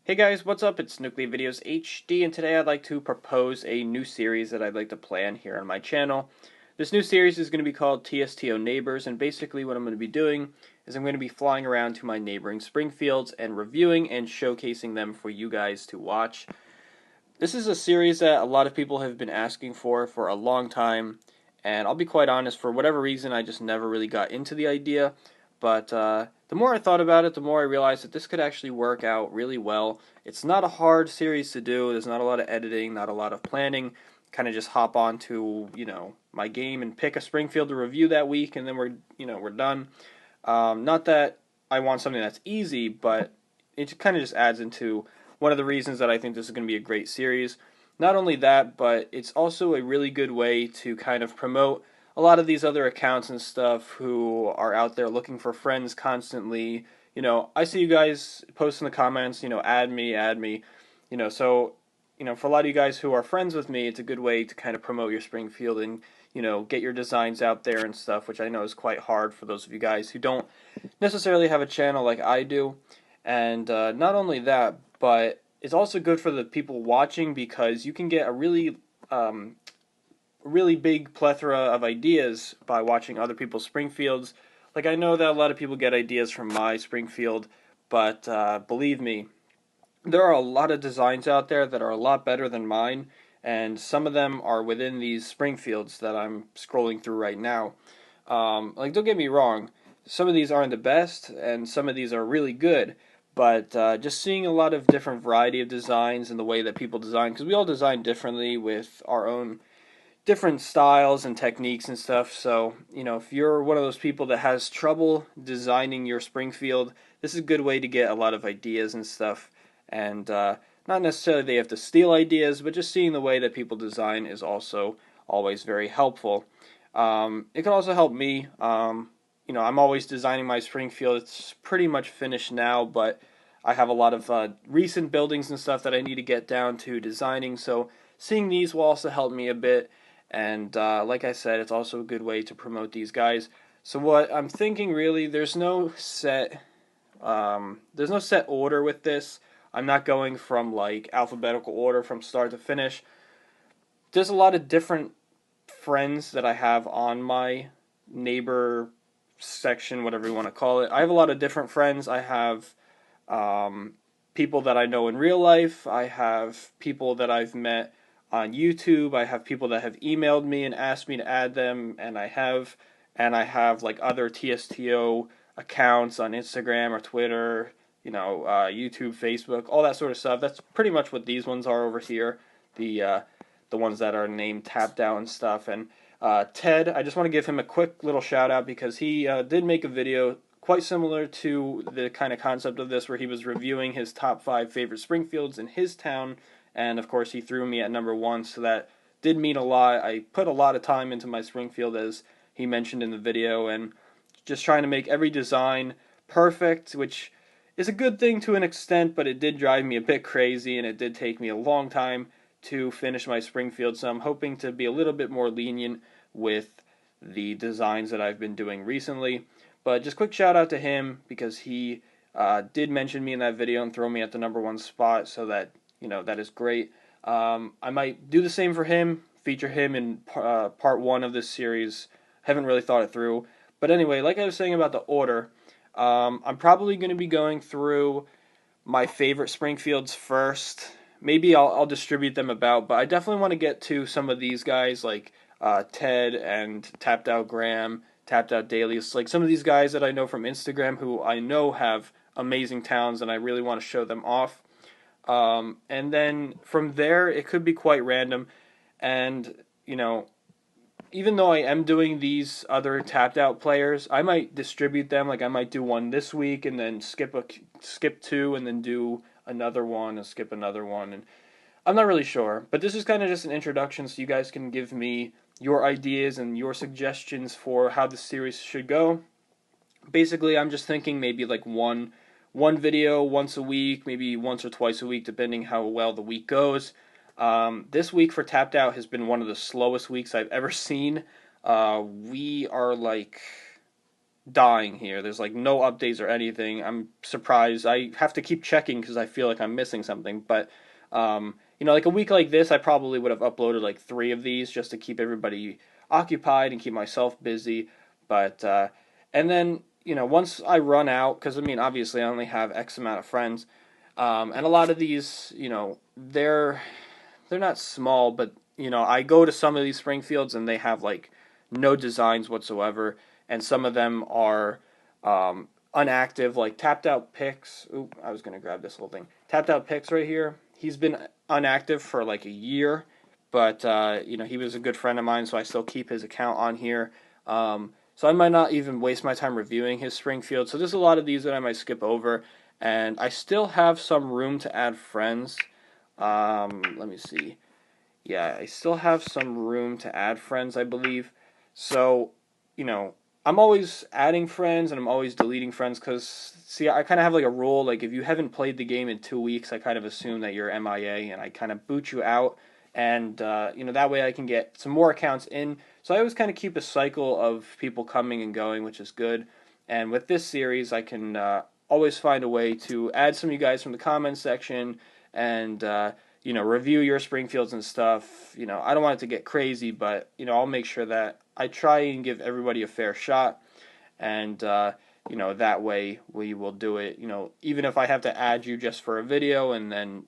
Hey guys, what's up? It's NuclearVideosHD, and today I'd like to propose a new series that I'd like to plan here on my channel. This new series is going to be called TSTO Neighbors, and basically what I'm going to be doing is I'm going to be flying around to my neighboring Springfields and reviewing and showcasing them for you guys to watch. This is a series that a lot of people have been asking for a long time, and I'll be quite honest, for whatever reason I just never really got into the idea, but the more I thought about it, the more I realized that this could actually work out really well. It's not a hard series to do, there's not a lot of editing, not a lot of planning, kind of just hop on to, my game and pick a Springfield to review that week, and then we're done. Not that I want something that's easy, but it kind of just adds into one of the reasons that I think this is going to be a great series. Not only that, but it's also a really good way to kind of promote a lot of these other accounts and stuff who are out there looking for friends constantly. I see you guys post in the comments, add me, add me. So, for a lot of you guys who are friends with me, it's a good way to kind of promote your Springfield and, get your designs out there and stuff, which I know is quite hard for those of you guys who don't necessarily have a channel like I do. And not only that, but it's also good for the people watching because you can get a really big plethora of ideas by watching other people's Springfields. Like, I know that a lot of people get ideas from my Springfield, but believe me, there are a lot of designs out there that are a lot better than mine, and some of them are within these Springfields that I'm scrolling through right now. Don't get me wrong, some of these aren't the best, and some of these are really good, but just seeing a lot of different variety of designs and the way that people design, because we all design differently with our own different styles and techniques and stuff. So, if you're one of those people that has trouble designing your Springfield, this is a good way to get a lot of ideas and stuff. And not necessarily they have to steal ideas, but just seeing the way that people design is also always very helpful. It can also help me. I'm always designing my Springfield. It's pretty much finished now, but I have a lot of recent buildings and stuff that I need to get down to designing. So seeing these will also help me a bit. And like I said, it's also a good way to promote these guys. So what I'm thinking, really, there's no set order with this. I'm not going from like alphabetical order from start to finish. There's a lot of different friends that I have on my neighbor section, whatever you want to call it. I have a lot of different friends. I have people that I know in real life. I have people that I've met on YouTube. I have people that have emailed me and asked me to add them, and I have like other TSTO accounts on Instagram or Twitter, YouTube, Facebook, all that sort of stuff. That's pretty much what these ones are over here. The ones that are named Tapped Out and stuff. And Ted, I just want to give him a quick little shout out because he did make a video quite similar to the kind of concept of this, where he was reviewing his top 5 favorite Springfields in his town, and of course he threw me at number 1, so that did mean a lot. I put a lot of time into my Springfield, as he mentioned in the video, and just trying to make every design perfect, which is a good thing to an extent, but it did drive me a bit crazy, and it did take me a long time to finish my Springfield, so I'm hoping to be a little bit more lenient with the designs that I've been doing recently. But just quick shout out to him because he did mention me in that video and throw me at the number 1 spot, so that, that is great. I might do the same for him, feature him in part 1 of this series. Haven't really thought it through. But anyway, like I was saying about the order, I'm probably going to be going through my favorite Springfields first. Maybe I'll distribute them about, but I definitely want to get to some of these guys like Ted and Tapped Out Graham, Tapped Out Daily. It's like some of these guys that I know from Instagram who I know have amazing towns, and I really want to show them off. And then from there, it could be quite random. And, even though I am doing these other Tapped Out players, I might distribute them. Like, I might do one this week and then skip 2 and then do another one and skip another one. And I'm not really sure, but this is kind of just an introduction, so you guys can give me your ideas and your suggestions for how the series should go. Basically, I'm just thinking maybe like one video once a week, maybe once or twice a week, depending how well the week goes. This week for Tapped Out has been one of the slowest weeks I've ever seen. We are like dying here. There's like no updates or anything. I'm surprised. I have to keep checking because I feel like I'm missing something. But like a week like this, I probably would have uploaded like 3 of these just to keep everybody occupied and keep myself busy. But and then once I run out, because I mean obviously I only have X amount of friends, and a lot of these they're not small, but I go to some of these Springfields and they have like no designs whatsoever, and some of them are unactive, like tapped out pics. Oop, I was gonna grab this little thing. Tapped out pics right here. He's been unactive for like a year, but he was a good friend of mine, so I still keep his account on here. So I might not even waste my time reviewing his Springfield. So there's a lot of these that I might skip over, and I still have some room to add friends. Let me see. Yeah, I still have some room to add friends, I believe. So, I'm always adding friends and I'm always deleting friends because, see, I kind of have like a rule. Like, if you haven't played the game in 2 weeks, I kind of assume that you're MIA and I kind of boot you out. And, that way I can get some more accounts in. So I always kind of keep a cycle of people coming and going, which is good. And with this series, I can always find a way to add some of you guys from the comments section and, review your Springfields and stuff. I don't want it to get crazy, but, I'll make sure that I try and give everybody a fair shot. And, that way we will do it, even if I have to add you just for a video and then,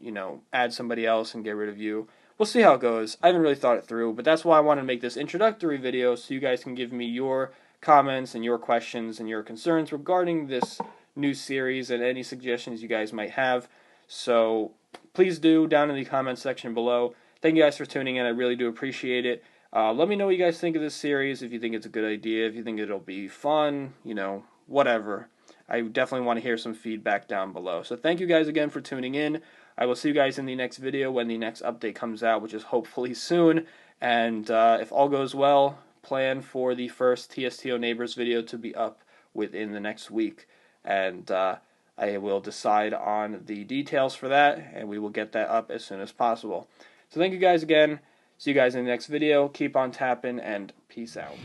add somebody else and get rid of you. We'll see how it goes. I haven't really thought it through, but that's why I wanted to make this introductory video so you guys can give me your comments and your questions and your concerns regarding this new series and any suggestions you guys might have. So please do down in the comments section below. Thank you guys for tuning in. I really do appreciate it. Let me know what you guys think of this series, if you think it's a good idea, if you think it'll be fun, whatever. I definitely want to hear some feedback down below. So thank you guys again for tuning in. I will see you guys in the next video when the next update comes out, which is hopefully soon. And if all goes well, plan for the first TSTO Neighbors video to be up within the next week. And I will decide on the details for that, and we will get that up as soon as possible. So thank you guys again. See you guys in the next video. Keep on tapping, and peace out.